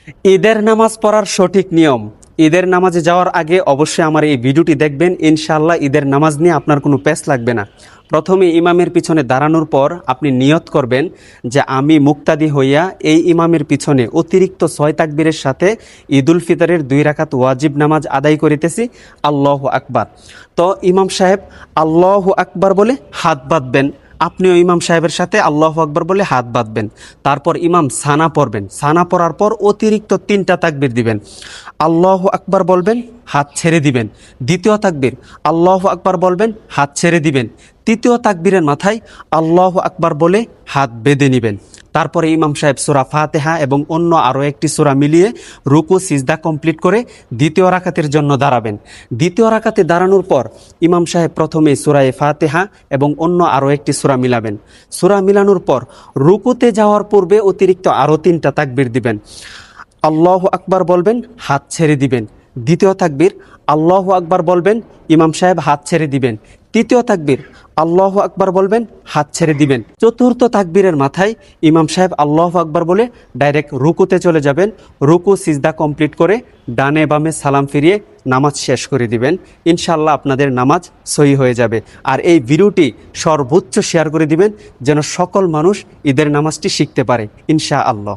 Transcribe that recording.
ঈদের নামাজ পড়ার সঠিক নিয়ম। ঈদের নামাজে যাওয়ার আগে অবশ্যই আমার এই ভিডিওটি দেখবেন। ইনশাআল্লাহ ঈদের নামাজ নিয়ে আপনার কোনো পেস লাগবে না। প্রথমে ইমামের পিছনে দাঁড়ানোর পর আপনি নিয়ত করবেন যে আমি মুক্তাদি হইয়া এই ইমামের পিছনে অতিরিক্ত 6 তাকবীরের সাথে ঈদুল ফিতরের 2 রাকাত ওয়াজিব নামাজ আদায় করিতেছি। আল্লাহু আকবার। তো ইমাম সাহেব আল্লাহু আকবার বলে হাত বাঁধবেন, আপনিও ইমাম সাহেবের সাথে আল্লাহু আকবার বলে হাত বাঁধবেন। তারপর ইমাম সানা পড়বেন, সানা পড়ার পর অতিরিক্ত 3টা তাকবীর দিবেন। আল্লাহু আকবার বলবেন, হাত ছেড়ে দিবেন। দ্বিতীয় তাকবীর আল্লাহু আকবার বলবেন, হাত ছেড়ে দিবেন। তৃতীয় তাকবীরের মাথায় আল্লাহু আকবার বলে হাত বেঁধে নেবেন। তারপরে ইমাম সাহেব সূরা ফাতিহা এবং অন্য আরও একটি সূরা মিলিয়ে রুকু সিজদা কমপ্লিট করে দ্বিতীয় রাকাতের জন্য দাঁড়াবেন। দ্বিতীয় রাকাতে দাঁড়ানোর পর ইমাম সাহেব প্রথমে সূরা ফাতিহা এবং অন্য আরও একটি সূরা মিলাবেন। সূরা মিলানোর পর রুকুতে যাওয়ার পূর্বে অতিরিক্ত আরও 3টা তাকবীর দিবেন। আল্লাহু আকবার বলবেন, হাত ছেড়ে দিবেন। দ্বিতীয় তাকবীর আল্লাহু আকবার বলবেন, ইমাম সাহেব হাত ছেড়ে দিবেন। তৃতীয় তাকবীর আল্লাহু আকবার বলবেন, হাত ছেড়ে দিবেন। চতুর্থ তাকবীরের মাথায় ইমাম সাহেব আল্লাহু আকবার বলে ডাইরেক্ট রুকুতে চলে যাবেন। রুকু সিজদা কমপ্লিট করে ডানে বামে সালাম ফিরিয়ে নামাজ শেষ করে দিবেন। ইনশাআল্লাহ আপনাদের নামাজ সহি হয়ে যাবে। আর এই ভিডিওটি সর্বোচ্চ শেয়ার করে দিবেন যেন সকল মানুষ ঈদের নামাজটি শিখতে পারে ইনশাআল্লাহ।